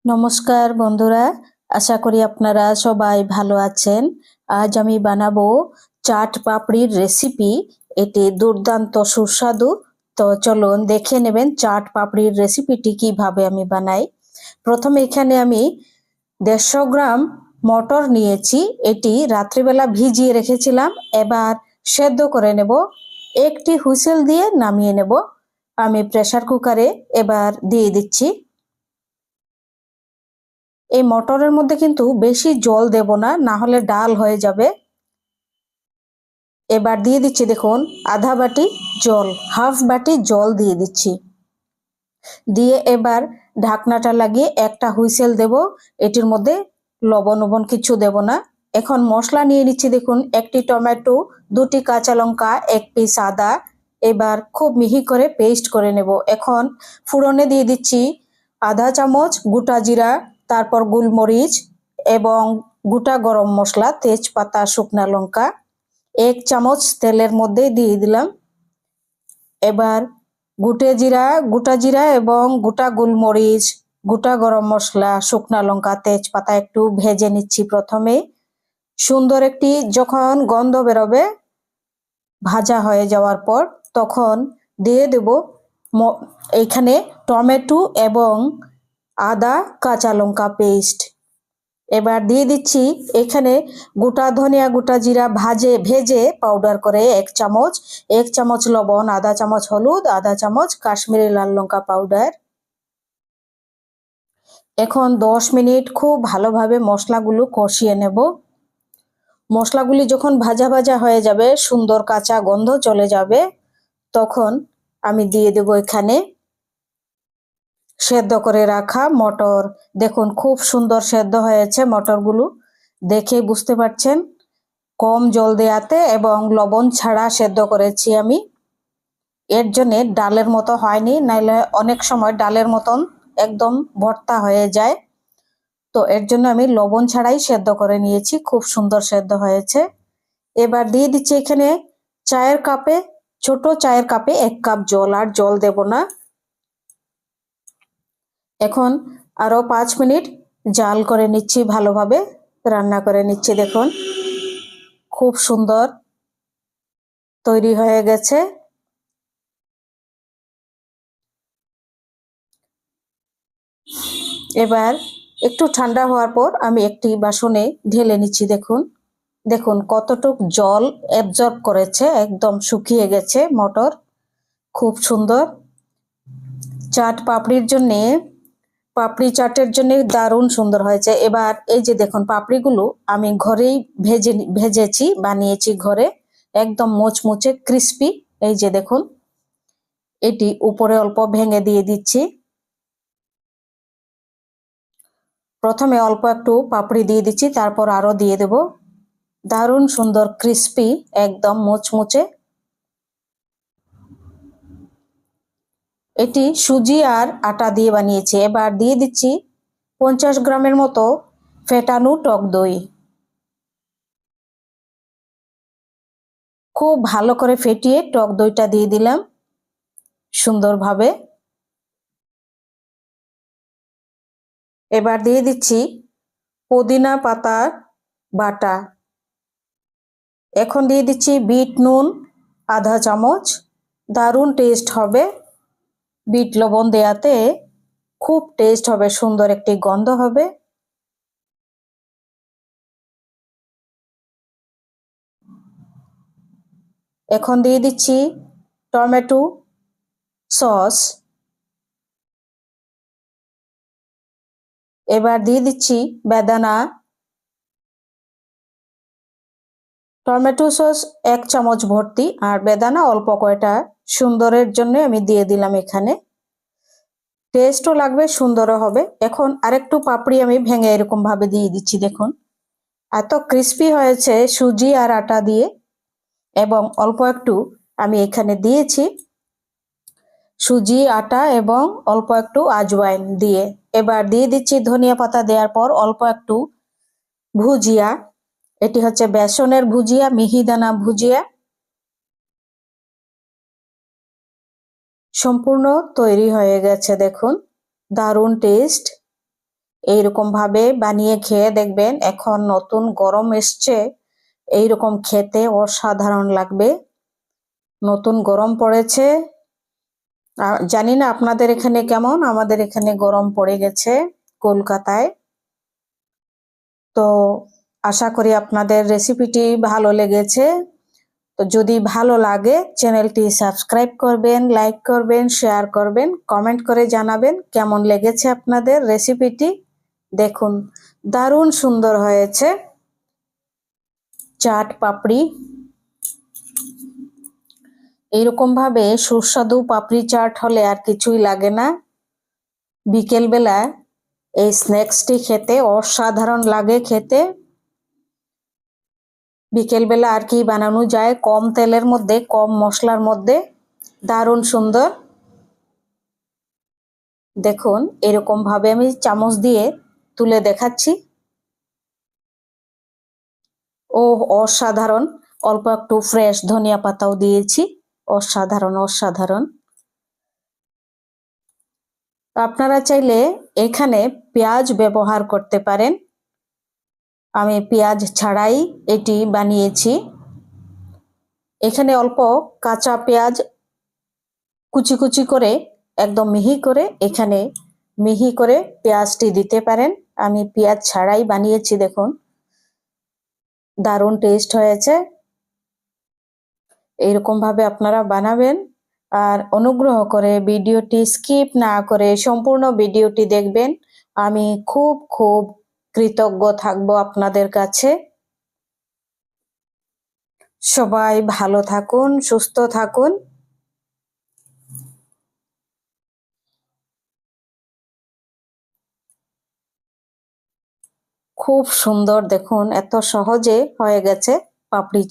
নমস্কার বন্ধুরা, আশা করি আপনারা সবাই ভালো আছেন। আজ আমি বানাবো চাট পাপড়ির রেসিপি। এটি দুর্দান্ত সুস্বাদু। তো চলুন দেখে নেবেন চাট পাপড়ির রেসিপিটি কিভাবে আমি বানাই। প্রথমে এখানে আমি 150 গ্রাম মটর নিয়েছি। এটি রাত্রিবেলা ভিজিয়ে রেখেছিলাম। এবার সেদ্ধ করে নেব। একটি হুইসেল দিয়ে নামিয়ে নেব। আমি প্রেসার কুকারে এবার দিয়ে দিচ্ছি। এই মটরের মধ্যে কিন্তু বেশি জল দেব না, না হলে ডাল হয়ে যাবে। এবার দিয়ে দিচ্ছি, দেখুন আধা বাটি জল, হাফ বাটি জল দিয়ে দিচ্ছি। দিয়ে এবার ঢাকনাটা লাগিয়ে একটা হুইসেল দেব। এটির মধ্যে লবণ কিছু দেব না। এখন মশলা নিয়ে নিচ্ছি, দেখুন একটি টমেটো, 2টি কাঁচা লঙ্কা, 1 পিস আদা। এবার খুব মিহি করে পেস্ট করে নেব। এখন ফোড়নে দিয়ে দিচ্ছি আধা চামচ গোটা জিরা, তারপর গোলমরিচ এবং গোটা গরম মশলা, তেজপাতা, শুকনা লঙ্কা। 1 চামচ তেলের মধ্যে দিয়ে দিলাম। এবার গোটা জিরা এবং গোটা গোলমরিচ, গোটা গরম মশলা, শুকনা লঙ্কা, তেজপাতা একটু ভেজে নিচ্ছি প্রথমে। সুন্দর একটি যখন গন্ধ বেরোবে ভাজা হয়ে যাওয়ার পর, তখন দিয়ে দেব এইখানে টমেটো এবং আদা কাঁচা লঙ্কা পেস্ট। এবার দিয়ে দিচ্ছি এখানে গোটা ধনিয়া, গোটা জিরা ভেজে পাউডার করে 1 চামচ, 1 চামচ লবণ, আধা চামচ হলুদ, আধা চামচ কাশ্মীরি লাল লঙ্কা পাউডার। এখন 10 মিনিট খুব ভালোভাবে মশলাগুলো কষিয়ে নেব। মশলাগুলি যখন ভাজা ভাজা হয়ে যাবে, সুন্দর কাঁচা গন্ধ চলে যাবে, তখন আমি দিয়ে দেব এখানে সেদ্ধ করে রাখা মটর। দেখুন খুব সুন্দর সেদ্ধ হয়েছে মটরগুলো, দেখে বুঝতে পারছেন। কম জল দেয়াতে এবং লবণ ছাড়া সেদ্ধ করেছি আমি। এর জন্যে ডালের মতো হয়নি, নাইলে অনেক সময় ডালের মতন একদম ভর্তা হয়ে যায়। তো এর জন্য আমি লবণ ছাড়াই সেদ্ধ করে নিয়েছি। খুব সুন্দর সেদ্ধ হয়েছে। এবার দিয়ে দিচ্ছি এখানে ছোট চায়ের কাপে 1 কাপ জল, আর জল দেব না। এখন আরো 5 মিনিট জাল করে নিচ্ছি, ভালোভাবে রান্না করে নিচ্ছি। দেখুন খুব সুন্দর তৈরি হয়ে গেছে। এবার একটু ঠান্ডা হওয়ার পর আমি একটি বাসনে ঢেলে নিচ্ছি। দেখুন কতটুক জল অ্যাবজর্ব করেছে, একদম শুকিয়ে গেছে মটর। খুব সুন্দর চাট পাপড়ি চাটের জন্য দারুণ সুন্দর হয়েছে। এবার এই যে দেখুন পাপড়িগুলো আমি ঘরেই ভেজেছি, বানিয়েছি ঘরে, একদম মোচমুচে ক্রিস্পি। এই যে দেখুন, এটি উপরে অল্প ভেঙে দিয়ে দিচ্ছি। প্রথমে অল্প একটু পাপড়ি দিয়ে দিচ্ছি, তারপর আরো দিয়ে দেব। দারুণ সুন্দর ক্রিস্পি, একদম মোচমুচে। এটি সুজি আর আটা দিয়ে বানিয়েছি। এবার দিয়ে দিচ্ছি 50 গ্রামের মতো ফেটানো টক দই। খুব ভালো করে ফেটিয়ে টক দইটা দিয়ে দিলাম সুন্দরভাবে। এবার দিয়ে দিচ্ছি পুদিনা পাতার বাটা। এখন দিয়ে দিচ্ছি বিট নুন আধা চামচ। দারুণ টেস্ট হবে, বিট লবণ দেয়াতে খুব টেস্ট হবে, সুন্দর একটি গন্ধ হবে। এখন দিয়ে দিচ্ছি টমেটো সস। এবার দিয়ে দিচ্ছি বেদানা। টমেটো সস 1 চামচ ভর্তি, আর বেদানা অল্প কয়টা, সুন্দরের জন্য আমি দিয়ে দিলাম এখানে। টেস্টও লাগবে, সুন্দরও হবে। এখন আরেকটু পাপড়ি আমি ভেঙে এরকম ভাবে দিয়ে দিচ্ছি। দেখুন এত ক্রিস্পি হয়েছে সুজি আর আটা দিয়ে। এবং অল্প একটু আমি এখানে দিয়েছি সুজি, আটা এবং অল্প একটু আজওয়াইন দিয়ে। এবার দিয়ে দিচ্ছি ধনিয়া পাতা দেওয়ার পর অল্প একটু ভুজিয়া। এটি হচ্ছে বেসনের ভুজিয়া, মিহিদানা ভুজিয়া। সম্পূর্ণ তৈরি হয়ে গেছে, দেখুন দারুণ টেস্ট। এইরকম ভাবে বানিয়ে খেয়ে দেখবেন। এখন নতুন গরম এসছে, এইরকম খেতে অসাধারণ লাগবে। নতুন গরম পড়েছে, জানি না আপনাদের এখানে কেমন, আমাদের এখানে গরম পড়ে গেছে কলকাতায়। তো আশা করি আপনাদের রেসিপিটি ভালো লেগেছে। তো যদি ভালো লাগে চ্যানেলটি সাবস্ক্রাইব করবেন, লাইক করবেন, শেয়ার করবেন, কমেন্ট করে জানাবেন কেমন লেগেছে আপনাদের রেসিপিটি। দেখুন দারুণ সুন্দর হয়েছে চাট পাপড়ি। এইরকম ভাবে সুস্বাদু পাপড়ি চাট হলে আর কিছুই লাগে না। বিকেল বেলা এই স্ন্যাক্সটি খেতে অসাধারণ লাগে খেতে। বিকেল বেলা আর কি বানানো যায় কম তেলের মধ্যে, কম মশলার মধ্যে, দারুণ সুন্দর। দেখুন এরকম ভাবে আমি চামচ দিয়ে তুলে দেখাচ্ছি। ও অসাধারণ, অল্প একটু ফ্রেশ ধনিয়া পাতাও দিয়েছি। অসাধারণ অসাধারণ। আপনারা চাইলে এখানে পেঁয়াজ ব্যবহার করতে পারেন। আমি পেঁয়াজ ছাড়াই এটি বানিয়েছি। এখানে অল্প কাঁচা পেঁয়াজ কুচি কুচি করে একদম মিহি করে এখানে মিহি করে পেঁয়াজটি দিতে পারেন। আমি পেঁয়াজ ছাড়াই বানিয়েছি। দেখুন দারুণ টেস্ট হয়েছে। এইরকম ভাবে আপনারা বানাবেন। আর অনুগ্রহ করে ভিডিওটি স্কিপ না করে সম্পূর্ণ ভিডিওটি দেখবেন। আমি খুব খুব কৃতজ্ঞ থাকবো আপনাদের কাছে। সবাই ভালো থাকুন, সুস্থ থাকুন। খুব সুন্দর, দেখুন এত সহজে হয়ে গেছে পাপড়ি।